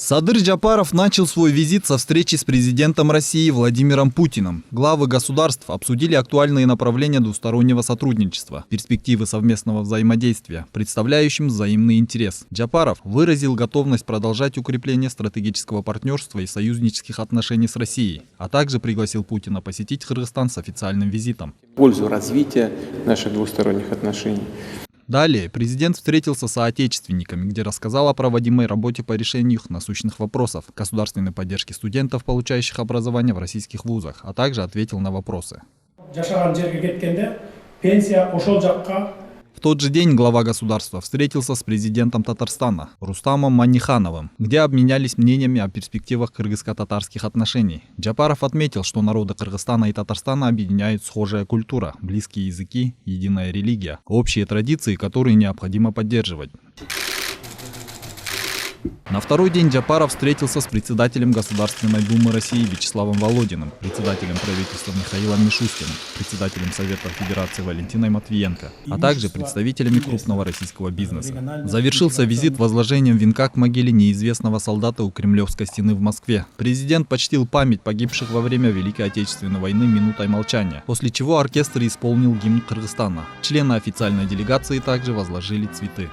Садыр Джапаров начал свой визит со встречи с президентом России Владимиром Путиным. Главы государств обсудили актуальные направления двустороннего сотрудничества, перспективы совместного взаимодействия, представляющим взаимный интерес. Джапаров выразил готовность продолжать укрепление стратегического партнерства и союзнических отношений с Россией, а также пригласил Путина посетить Кыргызстан с официальным визитом. В пользу развития наших двусторонних отношений. Далее президент встретился с соотечественниками, где рассказал о проводимой работе по решению их насущных вопросов, государственной поддержке студентов, получающих образование в российских вузах, а также ответил на вопросы. В тот же день глава государства встретился с президентом Татарстана Рустамом Маннихановым, где обменялись мнениями о перспективах кыргызско-татарских отношений. Джапаров отметил, что народы Кыргызстана и Татарстана объединяют схожая культура, близкие языки, единая религия, общие традиции, которые необходимо поддерживать. На второй день Джапаров встретился с председателем Государственной Думы России Вячеславом Володиным, председателем правительства Михаилом Мишустиным, председателем Совета Федерации Валентиной Матвиенко, а также представителями крупного российского бизнеса. Завершился визит возложением венка к могиле неизвестного солдата у Кремлевской стены в Москве. Президент почтил память погибших во время Великой Отечественной войны минутой молчания, после чего оркестр исполнил гимн Кыргызстана. Члены официальной делегации также возложили цветы.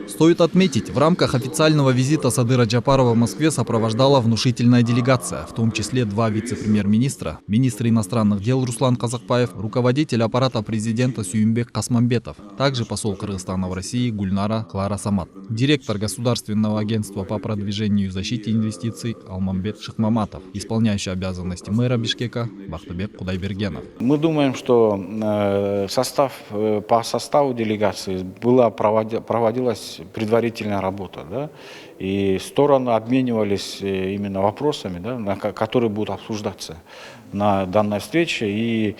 Стоит отметить, в рамках официального визита Садыра Джапарова в Москве сопровождала внушительная делегация, в том числе два вице-премьер-министра, министр иностранных дел Руслан Казакбаев, руководитель аппарата президента Сюймбек Касмамбетов, также посол Кыргызстана в России Гульнара Клара Самат, директор Государственного агентства по продвижению и защите инвестиций Алмамбет Шахмаматов, исполняющий обязанности мэра Бишкека Бахтыбек Кудайбергенов. Мы думаем, что по составу делегации проводилась предварительная работа, да, и стороны обменивались именно вопросами, да, которые будут обсуждаться на данной встрече. И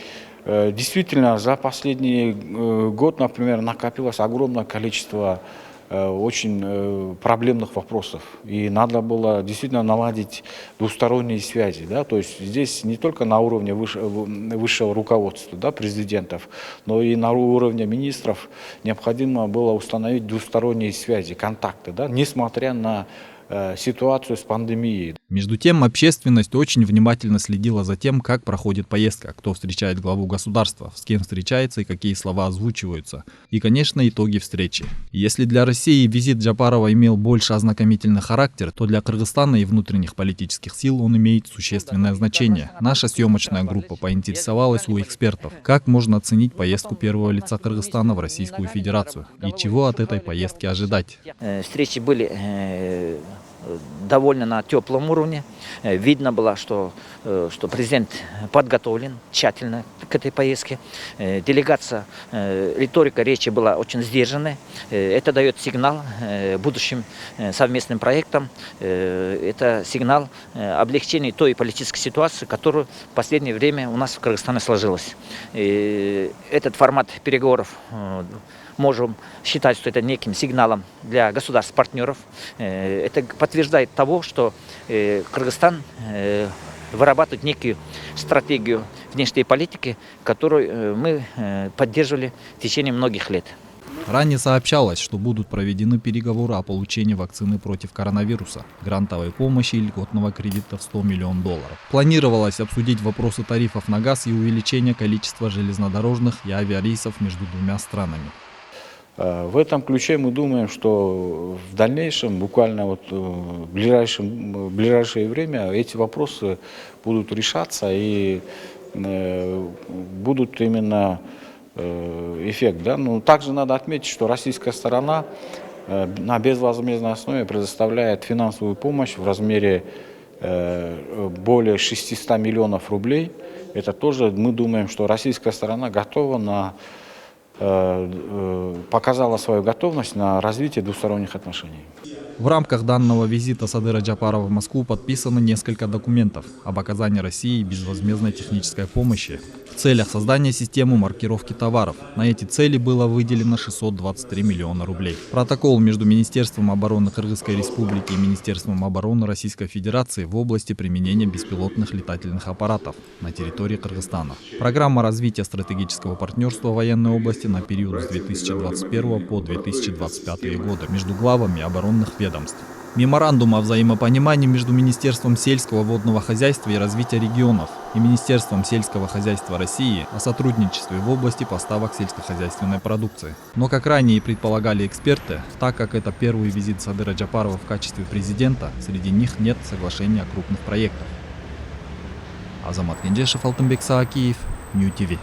действительно за последний год, например, накопилось огромное количество очень проблемных вопросов, и надо было действительно наладить двусторонние связи, да, то есть здесь не только на уровне высшего руководства, да, президентов, но и на уровне министров необходимо было установить двусторонние связи, контакты, да, несмотря на ситуацию с пандемией. Между тем, общественность очень внимательно следила за тем, как проходит поездка, кто встречает главу государства, с кем встречается и какие слова озвучиваются. И, конечно, итоги встречи. Если для России визит Джапарова имел больше ознакомительный характер, то для Кыргызстана и внутренних политических сил он имеет существенное значение. Наша съемочная группа поинтересовалась у экспертов, как можно оценить поездку первого лица Кыргызстана в Российскую Федерацию и чего от этой поездки ожидать. Встречи были довольно на теплом уровне. Видно было, что президент подготовлен тщательно к этой поездке. Делегация, риторика речи была очень сдержанной. Это дает сигнал будущим совместным проектам. Это сигнал облегчения той политической ситуации, которая в последнее время у нас в Кыргызстане сложилась. Этот формат переговоров можем считать, что это неким сигналом для государств-партнеров. Это подтверждает того, что Кыргызстан вырабатывает некую стратегию внешней политики, которую мы поддерживали в течение многих лет. Ранее сообщалось, что будут проведены переговоры о получении вакцины против коронавируса, грантовой помощи и льготного кредита в $100 миллионов. Планировалось обсудить вопросы тарифов на газ и увеличение количества железнодорожных и авиарейсов между двумя странами. В этом ключе мы думаем, что в дальнейшем, буквально вот в ближайшее время эти вопросы будут решаться и будут именно эффект. Да? Но также надо отметить, что российская сторона на безвозмездной основе предоставляет финансовую помощь в размере более 600 миллионов рублей. Это тоже мы думаем, что российская сторона готова показала свою готовность на развитие двусторонних отношений. В рамках данного визита Садыра Джапарова в Москву подписано несколько документов об оказании России безвозмездной технической помощи в целях создания системы маркировки товаров. На эти цели было выделено 623 миллиона рублей. Протокол между Министерством обороны Кыргызской Республики и Министерством обороны Российской Федерации в области применения беспилотных летательных аппаратов на территории Кыргызстана. Программа развития стратегического партнерства в военной области на период с 2021 по 2025 годы между главами оборонных ведомств. Меморандум о взаимопонимании между Министерством сельского водного хозяйства и развития регионов и Министерством сельского хозяйства России о сотрудничестве в области поставок сельскохозяйственной продукции. Но, как ранее и предполагали эксперты, так как это первый визит Садыра Джапарова в качестве президента, среди них нет соглашения о крупных проектах. Азамат Кенжешев, Алтынбек Саакиев, Нью ТВ.